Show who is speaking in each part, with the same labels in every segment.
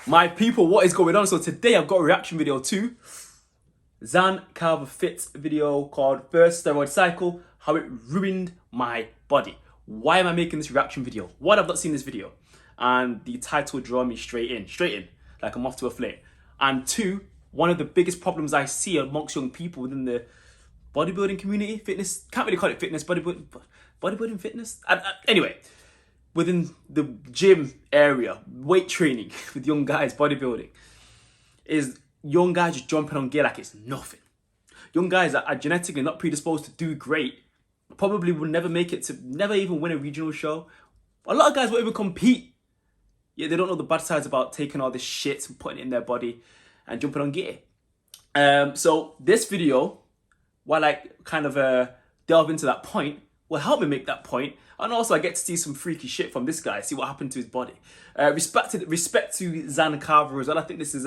Speaker 1: My people, what is going on? So today I've got a reaction video to Zane Carver Fit's video called First Steroid Cycle, How It Ruined My Body. Why am I making this reaction video? One, I've not seen this video, and the title drew me straight in, like I'm off to a flame. And two, one of the biggest problems I see amongst young people within the bodybuilding community, fitness, can't really call it fitness, bodybuilding fitness? Anyway, within the gym area, weight training with young guys, bodybuilding, is young guys just jumping on gear like it's nothing. Young guys that are genetically not predisposed to do great, probably will never make it to, never even win a regional show. A lot of guys won't even compete. Yeah, they don't know the bad sides about taking all this shit and putting it in their body and jumping on gear. So this video, while I kind of delve into that point, will help me make that point. And also I get to see some freaky shit from this guy, see what happened to his body. Respect to Zane Carver as well. I think this is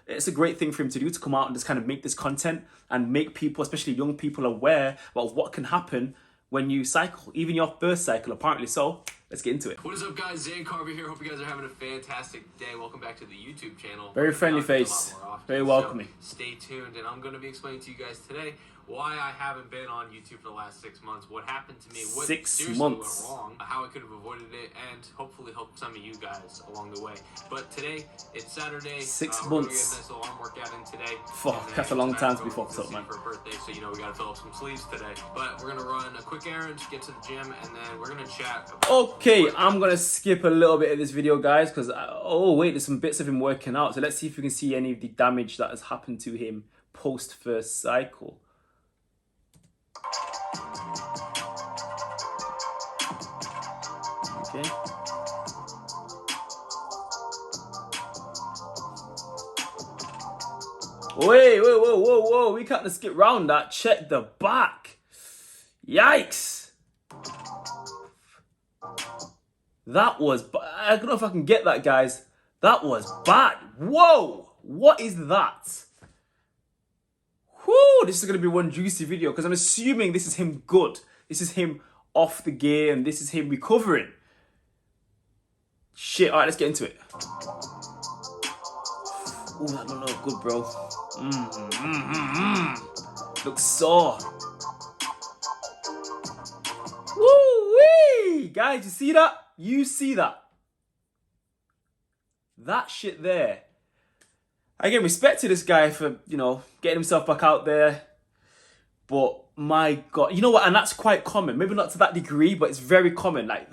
Speaker 1: it's a great thing for him to do, to come out and just kind of make this content and make people, especially young people, aware about what can happen when you cycle, even your first cycle apparently. So let's get into it.
Speaker 2: What is up, guys? Zane Carver here. Hope you guys are having a fantastic day. Welcome back to the YouTube channel.
Speaker 1: Very friendly face, very welcoming.
Speaker 2: So stay tuned, and I'm going to be explaining to you guys today why I haven't been on YouTube for the last 6 months, what happened to me, what seriously went wrong, how I could have avoided it, and hopefully help some of you guys along the way. But today, it's Saturday.
Speaker 1: 6 months.
Speaker 2: We're going to get a nice little arm workout in today.
Speaker 1: Fuck, that's a long time to be fucked up, man.
Speaker 2: For a birthday, so you know we got to fill up some sleeves today. But we're going to run a quick errand, get to the gym, and then we're going to chat.
Speaker 1: Okay, I'm going to skip a little bit of this video, guys, because, oh wait, there's some bits of him working out. So let's see if we can see any of the damage that has happened to him post first cycle. Okay. Wait, whoa. We can't skip round that. Check the back. Yikes. That was bad. I don't know if I can get that, guys. That was bad. Whoa. What is that? Whew, this is going to be one juicy video because I'm assuming this is him good. This is him off the gear and this is him recovering. Shit, alright, let's get into it. Ooh, that don't look good, bro. Looks sore. Woo-wee! Guys, you see that? You see that? That shit there. Again, respect to this guy for, you know, getting himself back out there. But my God, you know what? And that's quite common. Maybe not to that degree, but it's very common. Like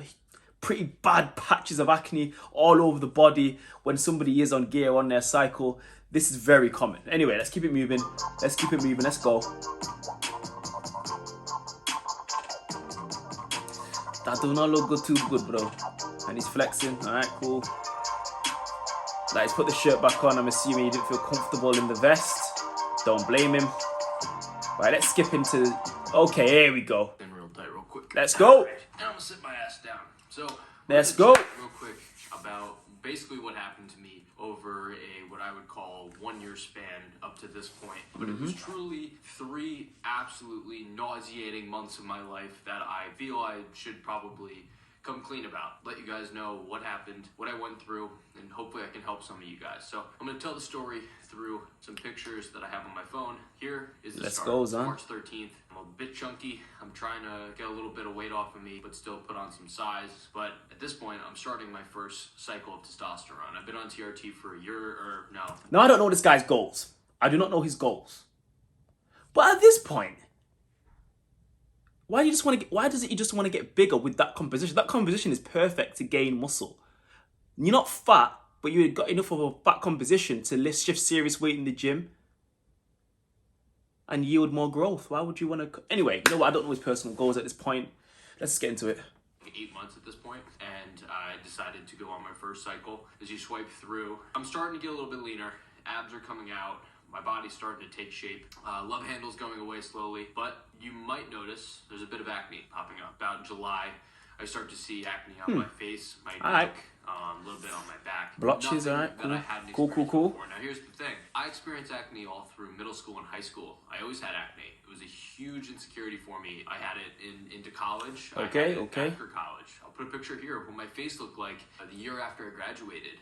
Speaker 1: pretty bad patches of acne all over the body when somebody is on gear on their cycle. This is very common. Anyway, let's keep it moving. Let's keep it moving. Let's go. That do not look good, too good, bro. And he's flexing. All right, cool. Like, he's put the shirt back on. I'm assuming he didn't feel comfortable in the vest. Don't blame him. Right, let's skip into... Okay, here we go.
Speaker 2: Real tight, real quick.
Speaker 1: Let's go.
Speaker 2: Right, now I'm gonna sit my ass down. So
Speaker 1: let's go.
Speaker 2: Real quick about basically what happened to me over what I would call 1 year span up to this point. But it was truly 3 absolutely nauseating months of my life that I feel I should probably come clean about. Let you guys know what happened, what I went through, and hopefully I can help some of you guys. So I'm going to tell the story through some pictures that I have on my phone. Here is the start.
Speaker 1: Let's go, Zane.
Speaker 2: March 13th. I'm a bit chunky. I'm trying to get a little bit of weight off of me, but still put on some size. But at this point, I'm starting my first cycle of testosterone. I've been on TRT for a year, or no.
Speaker 1: Now, I don't know this guy's goals. I do not know his goals. But at this point, why does he just want to get bigger with that composition? That composition is perfect to gain muscle. You're not fat, but you got enough of a fat composition to lift serious weight in the gym and yield more growth. Why would you want to... Anyway, you know what? I don't know his personal goals at this point. Let's just get into it.
Speaker 2: 8 months at this point, and I decided to go on my first cycle. As you swipe through, I'm starting to get a little bit leaner. Abs are coming out. My body's starting to take shape. Love handle's going away slowly, but you might notice there's a bit of acne popping up. About July, I start to see acne on my face, my neck, a little bit on my back.
Speaker 1: Blotches, alright, cool.
Speaker 2: Before. Now here's the thing. I experienced acne all through middle school and high school. I always had acne. It was a huge insecurity for me. I had it into college.
Speaker 1: Okay.
Speaker 2: After college. I'll put a picture here of what my face looked like the year after I graduated.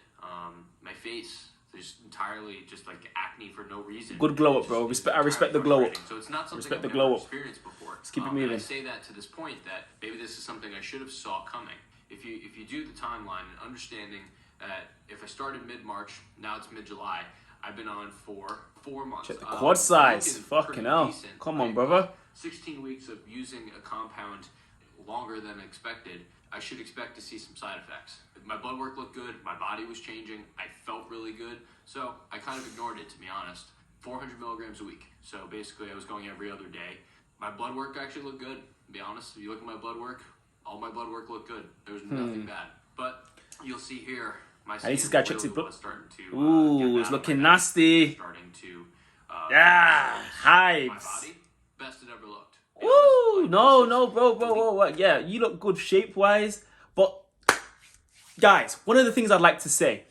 Speaker 2: My face face. There's entirely just like acne for no reason.
Speaker 1: Good glow up,
Speaker 2: It's
Speaker 1: bro.
Speaker 2: just-
Speaker 1: I respect the glow up.
Speaker 2: So it's not something
Speaker 1: Respect
Speaker 2: I've
Speaker 1: the
Speaker 2: never
Speaker 1: glow up.
Speaker 2: experienced before.
Speaker 1: Let's keep it
Speaker 2: And I
Speaker 1: moving.
Speaker 2: say that to this point that maybe this is something I should have saw coming. If you do the timeline and understanding that if I started mid-March, now it's mid-July, I've been on for 4 months.
Speaker 1: Check the quad size.
Speaker 2: Looking
Speaker 1: Fucking
Speaker 2: pretty
Speaker 1: hell.
Speaker 2: decent,
Speaker 1: Come on,
Speaker 2: right?
Speaker 1: brother.
Speaker 2: 16 weeks of using a compound longer than expected, I should expect to see some side effects. My blood work looked good, my body was changing, I felt really good, so I kind of ignored it, to be honest. 400 milligrams a week, so basically I was going every other day. My blood work actually looked good, to be honest. If you look at my blood work, all my blood work looked good. There was nothing bad. But you'll see here, my skin
Speaker 1: this guy checks his
Speaker 2: really
Speaker 1: blood.
Speaker 2: was starting to
Speaker 1: Ooh, it's looking nasty.
Speaker 2: starting to
Speaker 1: Yeah,
Speaker 2: my
Speaker 1: hypes.
Speaker 2: body, best it ever looked. Be
Speaker 1: Woo!
Speaker 2: honest, like,
Speaker 1: No,
Speaker 2: this
Speaker 1: no,
Speaker 2: is
Speaker 1: bro.
Speaker 2: complete-
Speaker 1: Yeah, you look good shape-wise. But, guys, one of the things I'd like to say,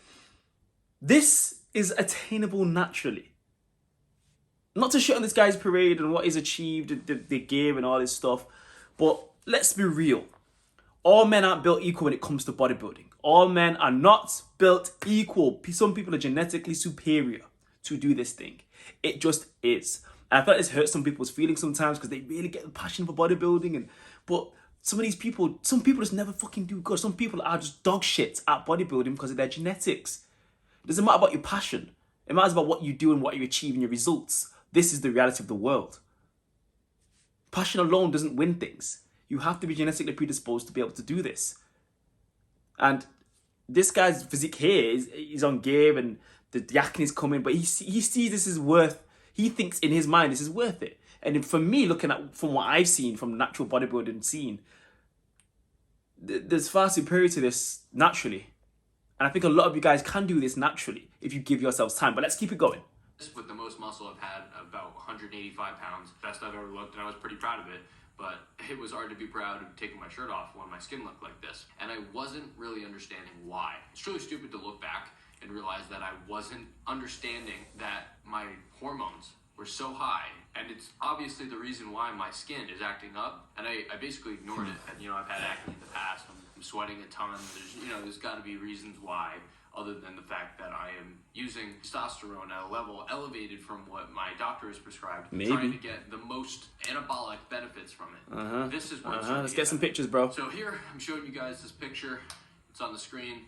Speaker 1: this is attainable naturally. Not to shit on this guy's parade and what he's achieved, the gear and all this stuff, but let's be real. All men aren't built equal when it comes to bodybuilding. All men are not built equal. Some people are genetically superior to do this thing. It just is. And I feel like this hurts some people's feelings sometimes because they really get the passion for bodybuilding. But some of these people, some people just never fucking do good. Some people are just dog shit at bodybuilding because of their genetics. It doesn't matter about your passion. It matters about what you do and what you achieve and your results. This is the reality of the world. Passion alone doesn't win things. You have to be genetically predisposed to be able to do this. And this guy's physique here is on gear and the acne is coming, but he sees this is worth, he thinks in his mind this is worth it. And for me, looking at from what I've seen from the natural bodybuilding scene, there's far superior to this naturally. And I think a lot of you guys can do this naturally if you give yourselves time. But let's keep it going.
Speaker 2: With the most muscle I've had, about 185 pounds, best I've ever looked, and I was pretty proud of it. But it was hard to be proud of taking my shirt off when my skin looked like this. And I wasn't really understanding why. It's really stupid to look back and realize that I wasn't understanding that my hormones were so high. And it's obviously the reason why my skin is acting up. And I basically ignored it. And, I've had acne in the past. I'm sweating a ton. There's got to be reasons why, other than the fact that I am using testosterone at a level elevated from what my doctor has prescribed, trying to get the most anabolic benefits from it. This is what
Speaker 1: Let's get some pictures, bro.
Speaker 2: So here, I'm showing you guys this picture. It's on the screen.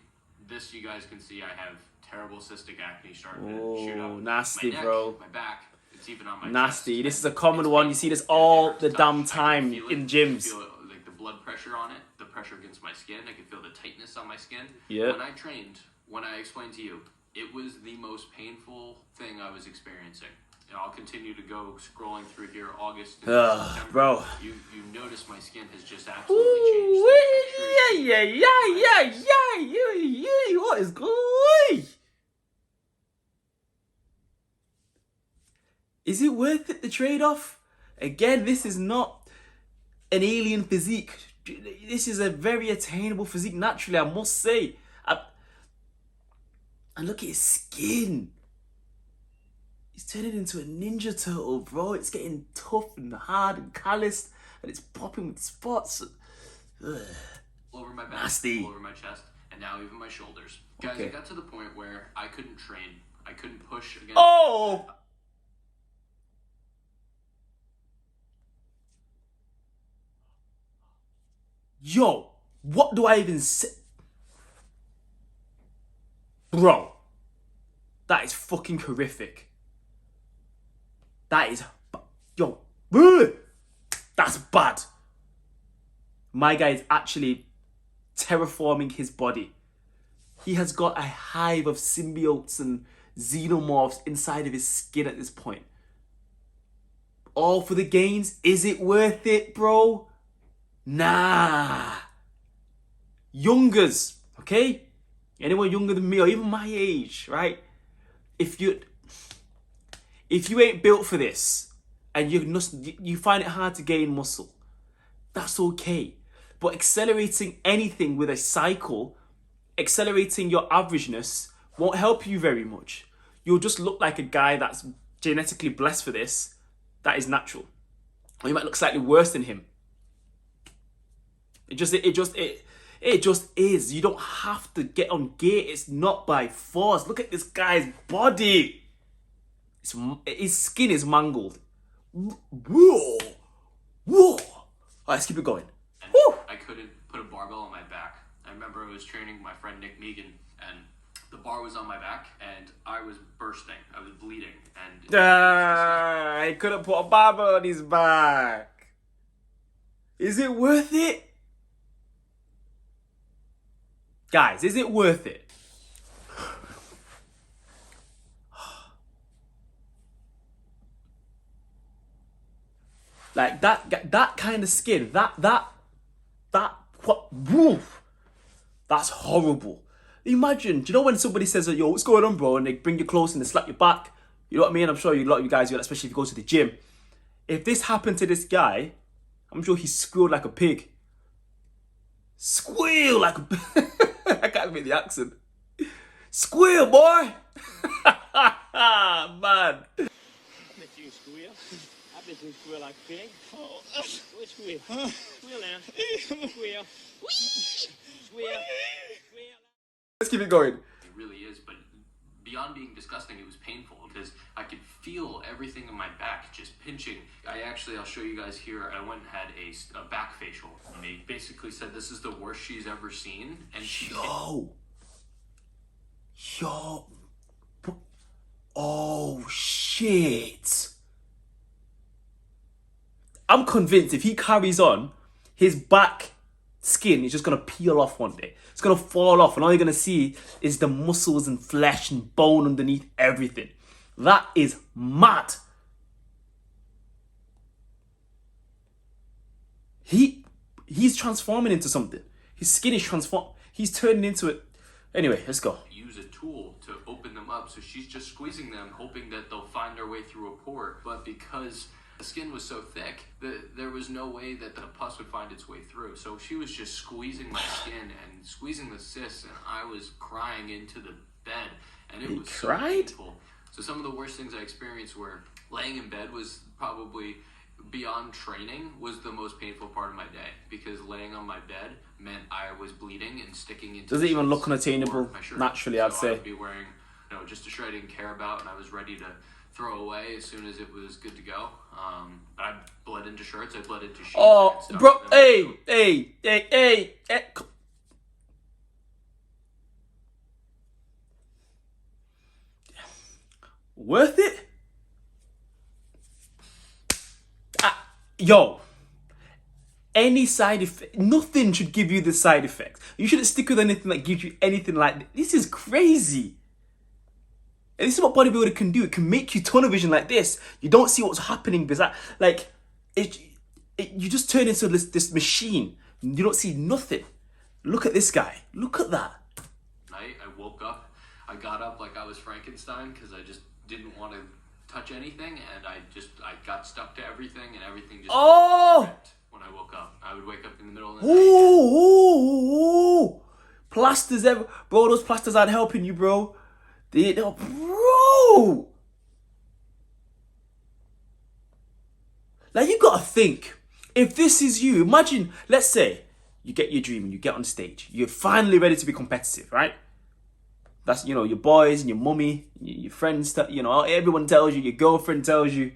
Speaker 2: This, you guys can see I have terrible cystic acne starting to shoot up.
Speaker 1: Nasty,
Speaker 2: my neck,
Speaker 1: bro.
Speaker 2: My back, it's even on my
Speaker 1: Nasty.
Speaker 2: chest.
Speaker 1: This is a common one. You see this all the damn time in gyms.
Speaker 2: I feel like the blood pressure on it, the pressure against my skin. I can feel the tightness on my skin.
Speaker 1: Yeah.
Speaker 2: When I trained, when I explained to you, it was the most painful thing I was experiencing. And I'll continue to go scrolling through here, August and September.
Speaker 1: Bro.
Speaker 2: You notice my skin has just absolutely changed.
Speaker 1: Yeah. What is going? Is it worth it, the trade-off? Again, this is not an alien physique. This is a very attainable physique naturally, I must say. And look at his skin. He's turning into a ninja turtle, bro. It's getting tough and hard and calloused, and it's popping with spots. Ugh.
Speaker 2: All over my back,
Speaker 1: Nasty.
Speaker 2: all over my chest, and now even my shoulders. Guys,
Speaker 1: Okay.
Speaker 2: it got to the point where I couldn't train. I couldn't push against...
Speaker 1: Oh! Yo, what do I even say? Bro, that is fucking horrific. That is... Yo, that's bad. My guy is actually terraforming his body. He has got a hive of symbiotes and xenomorphs inside of his skin at this point. All for the gains? Is it worth it, bro? Nah. Youngers, okay? Anyone younger than me or even my age, right? If you ain't built for this and you find it hard to gain muscle, that's okay. But accelerating anything with a cycle, accelerating your averageness won't help you very much. You'll just look like a guy that's genetically blessed for this. That is natural. Or you might look slightly worse than him. It just is. You don't have to get on gear. It's not by force. Look at this guy's body. His skin is mangled. Whoa. Whoa. All right, let's keep it going.
Speaker 2: Woo. I couldn't put a barbell on my back. I remember I was training with my friend Nick Megan, and the bar was on my back, and I was bursting. I was bleeding, and
Speaker 1: He couldn't put a barbell on his back. Is it worth it? Guys, is it worth it? Like that kind of skin, woof, that's horrible. Imagine, do you know when somebody says, yo, what's going on, bro? And they bring you close and they slap your back. You know what I mean? I'm sure a lot of you guys do that, especially if you go to the gym. If this happened to this guy, I'm sure he squealed like a pig. Squeal like a I can't make the accent. Squeal, boy! Man.
Speaker 3: Bet you squeal. I bet you squeal like a pig. Oh, squeal. Squeal now. Squeal. Squeal.
Speaker 1: Let's keep it going.
Speaker 2: it really is. But beyond being disgusting, it was painful because I could feel everything in my back just pinching. I'll show you guys here. I went and had a back facial. And they basically said this is the worst she's ever seen, and she
Speaker 1: Yo. Oh, shit. I'm convinced if he carries on, his back skin is just going to peel off one day. It's going to fall off, and all you're going to see is the muscles and flesh and bone underneath everything. That is mad. He's transforming into something. His skin is transformed. He's turning into it. Anyway, let's go.
Speaker 2: use a tool to open them up, so she's just squeezing them, hoping that they'll find their way through a pore. But because the skin was so thick, there was no way that the pus would find its way through. So she was just squeezing my skin and squeezing the cysts, and I was crying into the bed, and it was so painful. So some of the worst things I experienced were laying in bed was probably beyond training was the most painful part of my day, because laying on my bed meant I was bleeding and sticking into.
Speaker 1: Does it even look unattainable naturally? I'd say.
Speaker 2: I would be wearing, just a shirt I didn't care about, and I was ready to throw away as soon as it was good to go. I bled into shirts. I bled into sheets.
Speaker 1: Oh, bro! Hey! Worth it? Yo, any side effect, nothing should give you the side effects. You shouldn't stick with anything that gives you anything like this. This is crazy. And this is what bodybuilding can do. It can make you tunnel vision like this. You don't see what's happening because you just turn into this machine. You don't see nothing. Look at this guy. Look at that.
Speaker 2: I woke up. I got up like I was Frankenstein because I just didn't want to touch anything, and I got stuck to everything, and everything just wrecked when I woke up. I would wake up in the middle of the night.
Speaker 1: Ooh. Plasters, bro, those plasters aren't helping you, bro. Bro! Like, you gotta think, if this is you, imagine, let's say, you get your dream and you get on stage. You're finally ready to be competitive, right? That's, your boys and your mummy, your friends, everyone tells you, your girlfriend tells you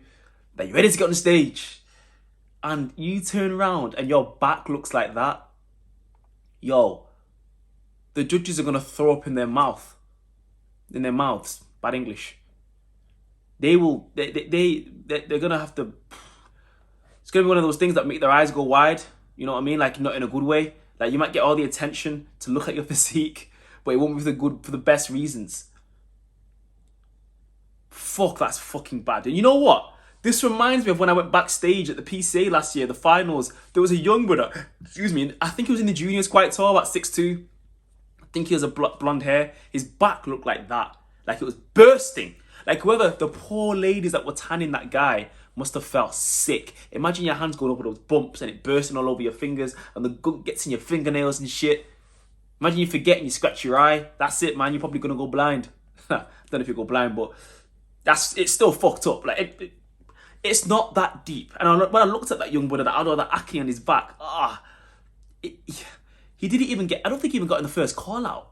Speaker 1: that you're ready to get on stage. And you turn around and your back looks like that. Yo, the judges are going to throw up in their mouths. Bad English. They're going to have to, it's going to be one of those things that make their eyes go wide. You know what I mean? Like, not in a good way. Like, you might get all the attention to look at your physique, but it won't be for the best reasons. Fuck, that's fucking bad. And you know what? This reminds me of when I went backstage at the PCA last year, the finals. There was a young brother, I think he was in the juniors, quite tall, about 6'2". I think he has a blonde hair. His back looked like that. Like it was bursting. Like the poor ladies that were tanning that guy must have felt sick. Imagine your hands going over those bumps and it bursting all over your fingers and the gunk gets in your fingernails and shit. Imagine you forget and you scratch your eye. That's it, man. You're probably going to go blind. I don't know if you go blind, but it's still fucked up. Like it's not that deep. And when I looked at that young brother that had all that acne on his back, He didn't even get, I don't think he even got in the first call out.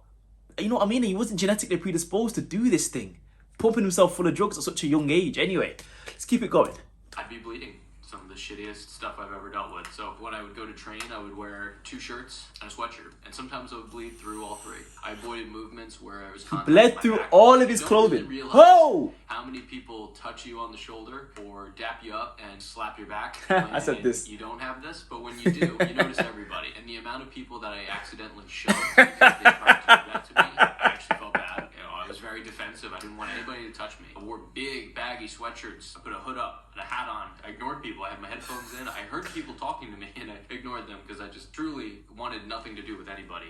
Speaker 1: You know what I mean? He wasn't genetically predisposed to do this thing. Pumping himself full of drugs at such a young age. Anyway, let's keep it going.
Speaker 2: I'd be bleeding. Some of the shittiest stuff I've ever dealt with. So when I would go to train, I would wear 2 shirts and a sweatshirt. And sometimes I would bleed through all 3. I avoided movements where I was contact
Speaker 1: Bled
Speaker 2: my
Speaker 1: through
Speaker 2: back.
Speaker 1: all of his
Speaker 2: You don't
Speaker 1: clothing.
Speaker 2: really realize
Speaker 1: Oh!
Speaker 2: how many people touch you on the shoulder or dap you up and slap your back.
Speaker 1: I said
Speaker 2: and
Speaker 1: this.
Speaker 2: You don't have this, but when you do, you notice everybody. And the amount of people that I accidentally shoved because they tried to do that to me, I actually felt bad. You know, I was very defensive. I didn't want anybody to touch me. I wore big, baggy sweatshirts. I put a hood up and a hat on. I ignored people. I had my headphones in. I heard people talking to me and I ignored them because I just truly wanted nothing to do with anybody.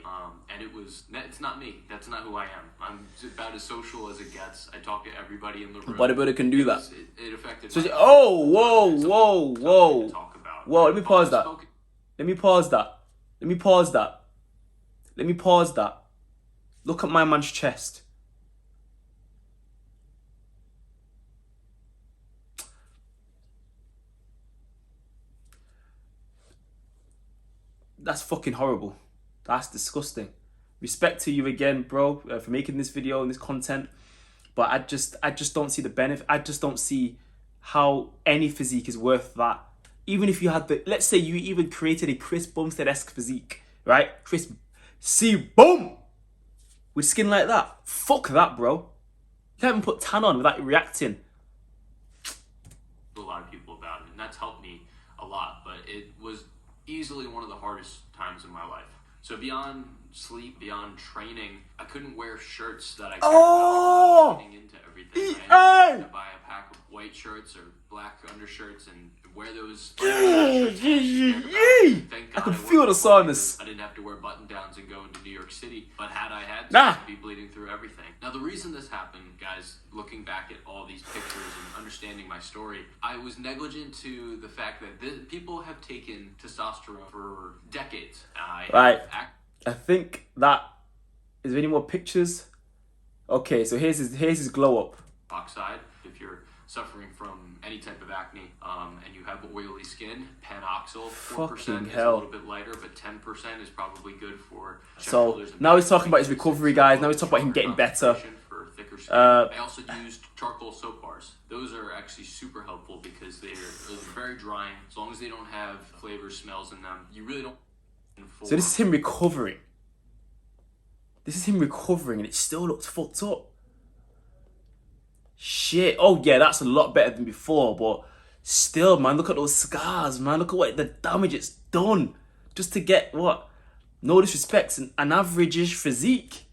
Speaker 2: And it's not me. That's not who I am. I'm about as social as it gets. I talk to everybody in the room.
Speaker 1: Bodybuilder can do that.
Speaker 2: It affected
Speaker 1: So,
Speaker 2: my
Speaker 1: oh, whoa,
Speaker 2: It's
Speaker 1: whoa,
Speaker 2: something
Speaker 1: whoa.
Speaker 2: to talk about.
Speaker 1: Whoa, let me pause that.
Speaker 2: Spoken-
Speaker 1: Let me pause that. Let me pause that. Let me pause that. Look at my man's chest. That's fucking horrible. That's disgusting. Respect to you again, bro, for making this video and this content. But I just don't see the benefit. I just don't see how any physique is worth that. Even if you had the, let's say you even created a Chris Bumstead-esque physique, right? Chris, see, boom! With skin like that. Fuck that, bro. You can't even put tan on without reacting.
Speaker 2: A lot of people about it, and that's helped me a lot, but it was easily one of the hardest times in my life. So beyond sleep, beyond training, I couldn't wear shirts that I cared about fitting into everything. I had to buy a pack of white shirts or black undershirts and wear those.
Speaker 1: I can feel the soreness.
Speaker 2: I didn't have to wear button downs and go into New York City, but had I had to,
Speaker 1: Nah.
Speaker 2: I'd be bleeding through everything. Now the reason this happened, guys, looking back at all these pictures and understanding my story, I was negligent to the fact that people have taken testosterone for decades.
Speaker 1: Right. I think that, is there any more pictures? Okay, so here's his glow up.
Speaker 2: Oxide, if you're suffering from any type of acne and you have oily skin, panoxyl, 4%
Speaker 1: Fucking
Speaker 2: is
Speaker 1: hell.
Speaker 2: a little bit lighter, but 10% is probably good for
Speaker 1: So
Speaker 2: shoulders and
Speaker 1: now he's
Speaker 2: back.
Speaker 1: talking about his recovery, guys. Now he's talking about him getting better.
Speaker 2: For thicker skin. I also used charcoal soap bars. Those are actually super helpful because they're very drying. As long as they don't have flavors, smells in them, you really don't.
Speaker 1: So this is him recovering. This is him recovering and it still looks fucked up. Shit. Oh yeah, that's a lot better than before, but still, man, look at those scars, man. Look at what the damage it's done. Just to get what? No disrespect, an average-ish physique.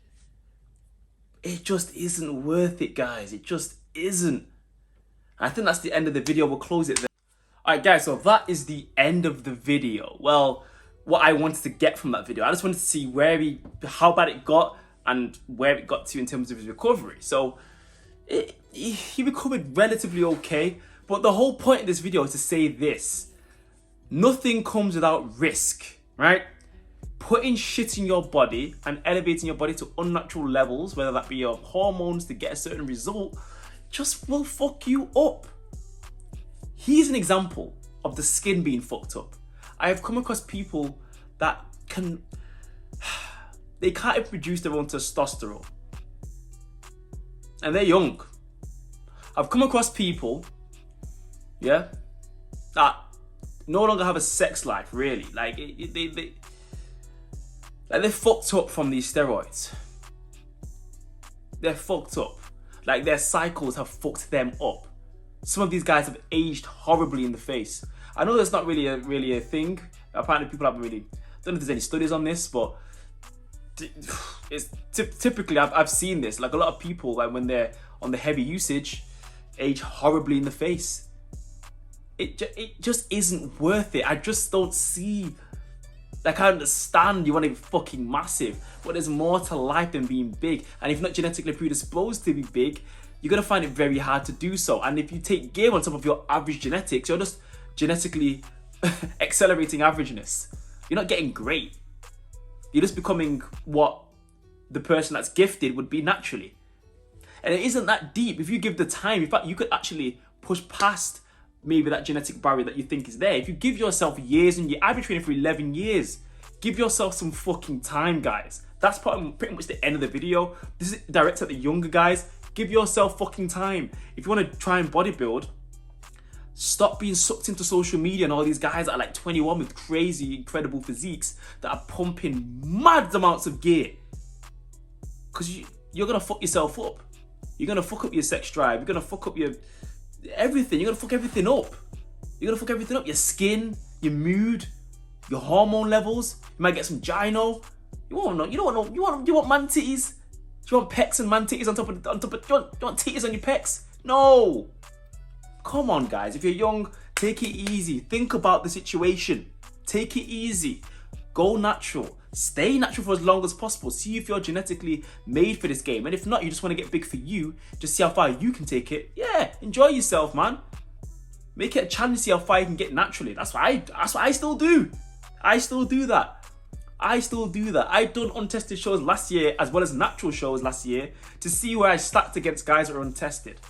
Speaker 1: It just isn't worth it, guys. It just isn't. I think that's the end of the video. We'll close it there. Alright guys, so that is the end of the video. Well, what I wanted to get from that video. I just wanted to see how bad it got and where it got to in terms of his recovery. So he recovered relatively okay, but the whole point of this video is to say this: nothing comes without risk, right? Putting shit in your body and elevating your body to unnatural levels, whether that be your hormones to get a certain result, just will fuck you up. He's an example of the skin being fucked up. I have come across people that they can't even produce their own testosterone. And they're young. I've come across people, yeah, that no longer have a sex life, really. Like, they're fucked up from these steroids. They're fucked up. Like, their cycles have fucked them up. Some of these guys have aged horribly in the face. I know that's not really a thing. Apparently people haven't really, don't know if there's any studies on this, but it's typically I've seen this. Like, a lot of people, like, when they're on the heavy usage, age horribly in the face. It just isn't worth it. I just don't see, like, I understand you want to be fucking massive, but there's more to life than being big. And if you're not genetically predisposed to be big, you're going to find it very hard to do so. And if you take gear on top of your average genetics, you're just genetically accelerating averageness. You're not getting great. You're just becoming what the person that's gifted would be naturally. And it isn't that deep. If you give the time, in fact, you could actually push past maybe that genetic barrier that you think is there. If you give yourself years, and I've been training for 11 years, Give yourself some fucking time, guys. That's pretty much the end of the video. This is directed at the younger guys. Give yourself fucking time. If you want to try and bodybuild, stop being sucked into social media and all these guys that are like 21 with crazy, incredible physiques that are pumping mad amounts of gear. Because you're going to fuck yourself up. You're going to fuck up your sex drive. You're going to fuck up your everything. You're going to fuck everything up. You're going to fuck everything up. Your skin, your mood, your hormone levels. You might get some gyno. You want man titties? Do you want pecs and man titties on top of do you want titties on your pecs? No. Come on, guys. If you're young, take it easy. Think about the situation. Take it easy. Go natural. Stay natural for as long as possible. See if you're genetically made for this game. And if not, you just want to get big for you. Just see how far you can take it. Yeah, enjoy yourself, man. Make it a challenge to see how far you can get naturally. That's what I still do. I still do that. I've done untested shows last year as well as natural shows last year to see where I stacked against guys that are untested.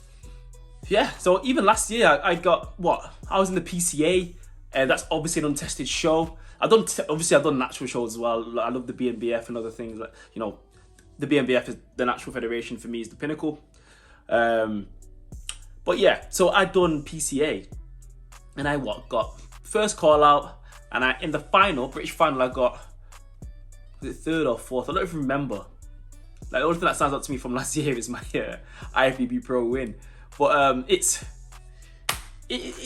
Speaker 1: Yeah, so even last year I got what? I was in the PCA, and that's obviously an untested show. I've done natural shows as well. I love the BNBF and other things. Like, you know, the BNBF is the natural federation for me, is the pinnacle. But yeah, so I'd done PCA, and I got first call out, and in the final, British final, I got, was it third or fourth? I don't even remember. Like, the only thing that stands out to me from last year is my IFBB Pro win. But it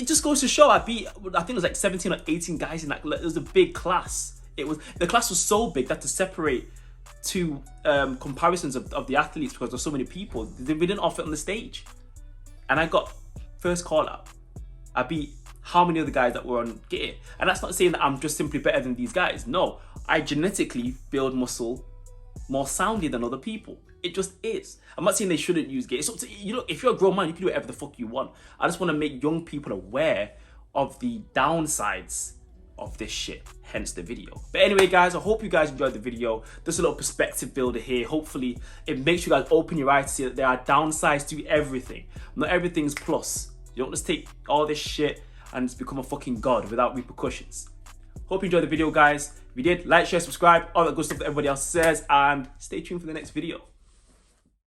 Speaker 1: just goes to show I think it was like 17 or 18 guys in that. It was a big class. The class was so big that to separate two comparisons of the athletes, because there's so many people, we didn't offer it on the stage. And I got first call out. I beat how many other guys that were on gear. And that's not saying that I'm just simply better than these guys. No, I genetically build muscle more soundly than other people. It just is. I'm not saying they shouldn't use gear. It's up to you. Know, if you're a grown man, you can do whatever the fuck you want. I just want to make young people aware of the downsides of this shit, hence the video. But anyway, guys, I hope you guys enjoyed the video. Just a little perspective builder here. Hopefully it makes you guys open your eyes to see that there are downsides to everything. Not everything's plus. You don't just take all this shit and just become a fucking god without repercussions. Hope you enjoyed the video, guys. If you did, like, share, subscribe, all that good stuff that everybody else says, and stay tuned for the next video.